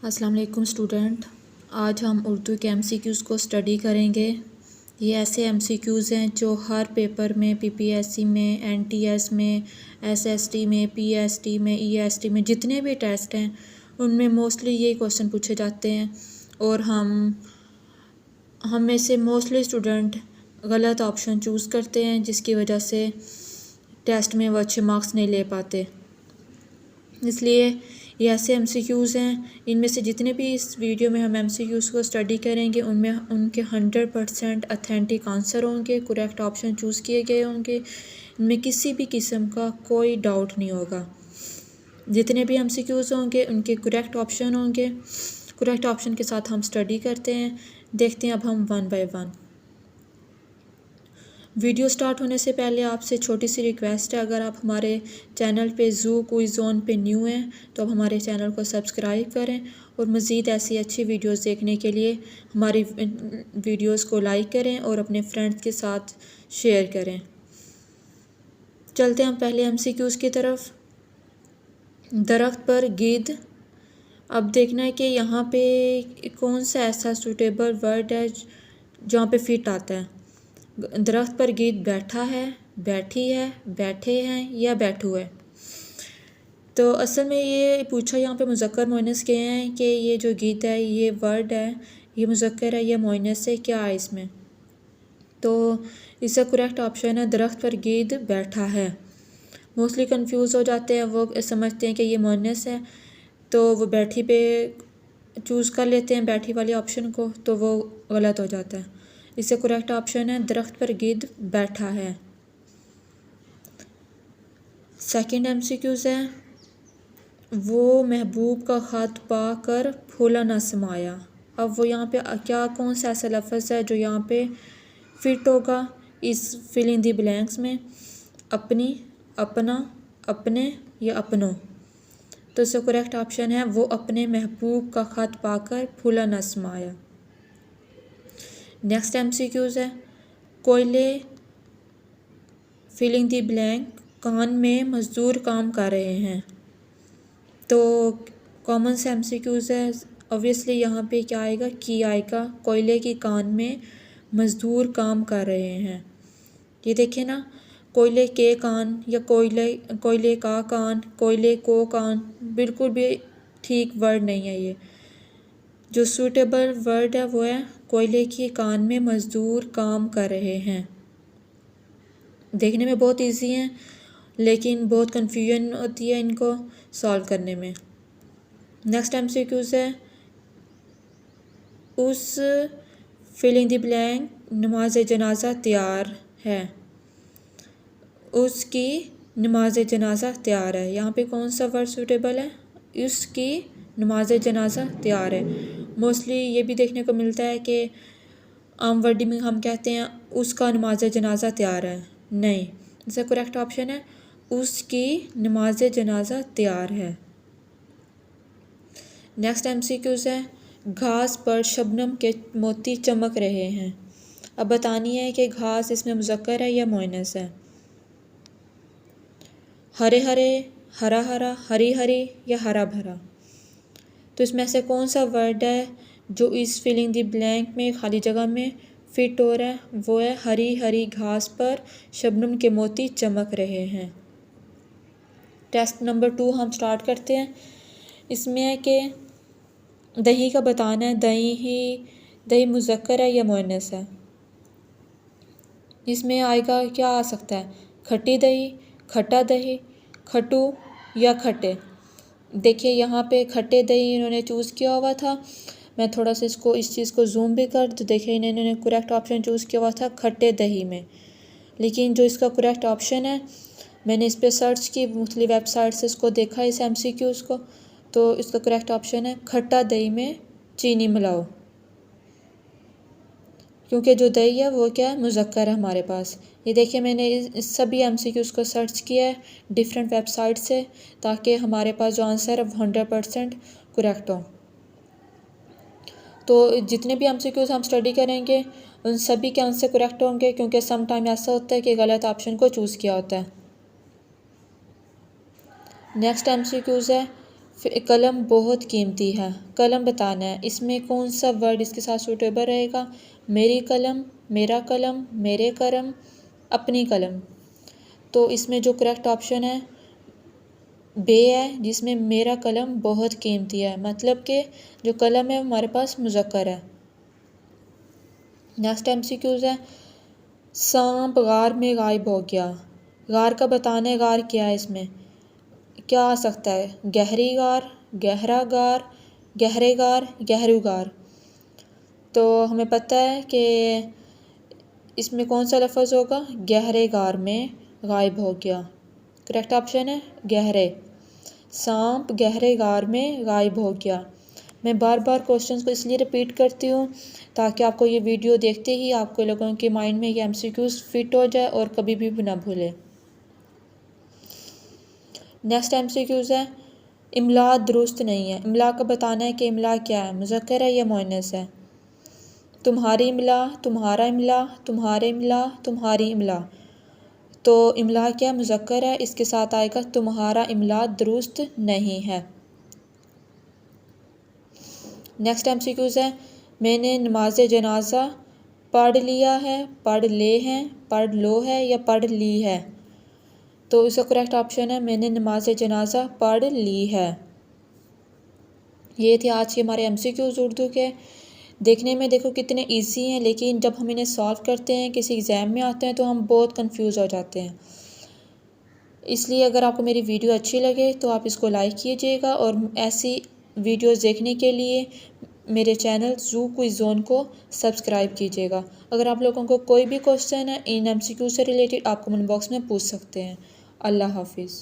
अस्सलाम वालेकुम स्टूडेंट। आज हम उर्दू के एमसीक्यूज़ को स्टडी करेंगे। ये ऐसे एमसीक्यूज़ हैं जो हर पेपर में पीपीएससी में, एनटीएस में, एसएसटी में, पीएसटी में, ईएसटी में जितने भी टेस्ट हैं उनमें मोस्टली ये क्वेश्चन पूछे जाते हैं और हम में से मोस्टली स्टूडेंट गलत ऑप्शन चूज़ करते हैं जिसकी वजह से टेस्ट में वो अच्छे मार्क्स नहीं ले पाते। इसलिए ये ऐसे एमसीक्यूज़ हैं, इनमें से जितने भी इस वीडियो में हम एमसीक्यूज़ को स्टडी करेंगे उनमें उनके 100% अथेंटिक आंसर होंगे, करेक्ट ऑप्शन चूज़ किए गए होंगे, इनमें किसी भी किस्म का कोई डाउट नहीं होगा। जितने भी एमसीक्यूज़ होंगे उनके करेक्ट ऑप्शन होंगे। करेक्ट ऑप्शन के साथ हम स्टडी करते हैं। देखते हैं अब हम one by one. Video start होने से पहले आपसे छोटी सी रिक्वेस्ट है, अगर आप हमारे चैनल पे ज़ू क्विज़ ज़ोन पे न्यू हैं तो आप हमारे चैनल को सब्सक्राइब करें और मज़ीद ऐसी अच्छी वीडियोस देखने के लिए हमारी वीडियोस को लाइक करें और अपने फ्रेंड्स के साथ शेयर करें। चलते हैं हम पहले एमसीक्यूज़ की तरफ। दरख्त पर गिद्ध। अब देखना है कि यहाँ पे कौन सा ऐसा सूटेबल वर्ड है जहाँ पे फिट आता है। दरख्त पर गिद्ध बैठा है, बैठी है, बैठे हैं या बैठू है। तो असल में ये पूछा यहाँ पे मुज़क्कर मुअन्नस के हैं कि ये जो गिद्ध है ये वर्ड है, ये मुज़क्कर है या मुअन्नस है, क्या है इसमें। तो इसका करेक्ट ऑप्शन है दरख्त पर गिद्ध बैठा है। मोस्टली कंफ्यूज हो जाते हैं, वो समझते हैं कि ये मुअन्नस है तो वो बैठी पे चूज़ कर लेते हैं बैठी वाले ऑप्शन को, तो वो गलत हो जाता है। इससे करेक्ट ऑप्शन है दरख्त पर गिद्ध बैठा है। सेकंड एमसीक्यूज़ है वो महबूब का ख़त पाकर फूला न समाया। अब वो यहाँ पे क्या कौन सा ऐसा लफ्ज़ है जो यहाँ पे फिट होगा इस फिल इन दी ब्लैंक्स में। अपनी, अपना, अपने या अपनों। तो इसका करेक्ट ऑप्शन है वो अपने महबूब का ख़त पाकर फूला न समाया। नेक्स्ट एमसीक्यूज़ है कोयले फिलिंग दी ब्लैंक कान में मज़दूर काम कर रहे हैं। तो कॉमन से एमसीक्यूज़ है, ऑब्वियसली यहाँ पे क्या आएगा, की आएगा। कोयले की कान में मज़दूर काम कर रहे हैं। ये देखिए ना, कोयले के कान या कोयले का कान, कोयले को कान, बिल्कुल भी ठीक वर्ड नहीं है। ये जो सूटेबल वर्ड है वो है कोयले की कान में मज़दूर काम कर रहे हैं। देखने में बहुत इजी हैं लेकिन बहुत कन्फ्यूजन होती है इनको सॉल्व करने में। नेक्स्ट एमसीक्यूज़ है उस फिलिंग द ब्लैंक नमाज जनाजा तैयार है। उसकी नमाज जनाजा तैयार है, यहाँ पे कौन सा वर्ड सूटेबल है, उसकी नमाज जनाजा तैयार है। मोस्टली ये भी देखने को मिलता है कि आम वर्डिंग में हम कहते हैं उसका नमाज जनाजा तैयार है, नहीं। इसका करेक्ट ऑप्शन है उसकी नमाज जनाजा तैयार है। नेक्स्ट एमसीक्यूज़ है घास पर शबनम के मोती चमक रहे हैं। अब बतानी है कि घास इसमें मुज़क्कर है या मुअन्नस है। हरे हरे, हरा हरा, हरी हरी या हरा भरा। तो इसमें से कौन सा वर्ड है जो इस फिलिंग द ब्लैंक में खाली जगह में फिट हो रहा है, वो है हरी हरी घास पर शबनम के मोती चमक रहे हैं। टेस्ट नंबर 2 हम स्टार्ट करते हैं। इसमें है कि दही का बताना है, दही मुज़क्कर है या मुअन्नस है। इसमें आएगा क्या आ सकता है, खट्टी दही, खट्टा दही, खट्टू या खट्टे। देखिए यहाँ पे खट्टे दही इन्होंने चूज़ किया हुआ था। मैं थोड़ा सा इस चीज़ को जूम भी कर तो देखिए इन्होंने करेक्ट ऑप्शन चूज़ किया हुआ था खट्टे दही में। लेकिन जो इसका करेक्ट ऑप्शन है, मैंने इस पर सर्च की मुख्तलिफ वेबसाइट से इसको देखा इस एमसीक्यूज़ को, तो इसका करेक्ट ऑप्शन है खट्टा दही में चीनी मिलाओ, क्योंकि जो दही है वो क्या है, मुज़क्कर है हमारे पास। ये देखिए मैंने इस सभी एमसीक्यूज़ को सर्च किया है डिफरेंट वेबसाइट से, ताकि हमारे पास जो आंसर है वो 100% करेक्ट हो। तो जितने भी एमसीक्यूज़ हम स्टडी करेंगे उन सभी के आंसर करेक्ट होंगे, क्योंकि सम टाइम ऐसा होता है कि गलत ऑप्शन को चूज़ किया होता है। नेक्स्ट एमसीक्यूज़ है फिर कलम बहुत कीमती है, कलम बताना है, इसमें कौन सा वर्ड इसके साथ सूटेबल रहेगा। मेरी कलम, मेरा कलम, मेरे करम, अपनी कलम। तो इसमें जो करेक्ट ऑप्शन है बे है, जिसमें मेरा कलम बहुत कीमती है, मतलब कि जो कलम है हमारे पास मुज़क्कर है। नेक्स्ट MCQs है, सांप गार में गायब हो गया। गार का बताना है, गार क्या है, इसमें क्या आ सकता है। गहरी गार, गहरा गार, गहरे गार, गहरू गार। तो हमें पता है कि इसमें कौन सा लफ्ज़ होगा, गहरे गार में गायब हो गया। करेक्ट ऑप्शन है गहरे। सांप गहरे गार में गायब हो गया। मैं बार बार क्वेश्चंस को इसलिए रिपीट करती हूँ ताकि आपको ये वीडियो देखते ही आपको लोगों के माइंड में ये MCQs फिट हो जाए और कभी भी ना भूले। नेक्स्ट MCQs है, इमला दुरुस्त नहीं है। इमला का बताना है कि इमला क्या है, मुज़क्कर है या मुअन्नस है। तुम्हारी इमला, तुम्हारा इमला, तुम्हारे इमला, तुम्हारी इमला। तो इमला क्या मुज़क्कर है, इसके साथ आएगा तुम्हारा इमला दुरुस्त नहीं है। नेक्स्ट MCQs है, मैंने नमाज जनाजा पढ़ लिया है, पढ़ ले हैं, पढ़ लो है या पढ़ ली है। तो इसका करेक्ट ऑप्शन है मैंने नमाज जनाजा पढ़ ली है। ये थे आज के हमारे MCQs उर्दू के। देखने में देखो कितने इजी हैं, लेकिन जब हम इन्हें सॉल्व करते हैं, किसी एग्ज़ाम में आते हैं, तो हम बहुत कंफ्यूज हो जाते हैं। इसलिए अगर आपको मेरी वीडियो अच्छी लगे तो आप इसको लाइक कीजिएगा और ऐसी वीडियोस देखने के लिए मेरे चैनल ज़ू क्विज़ ज़ोन को सब्सक्राइब कीजिएगा। अगर आप लोगों को कोई भी क्वेश्चन है इन MCQ से रिलेटेड, आप कमेंट बॉक्स में पूछ सकते हैं। अल्लाह हाफिज़।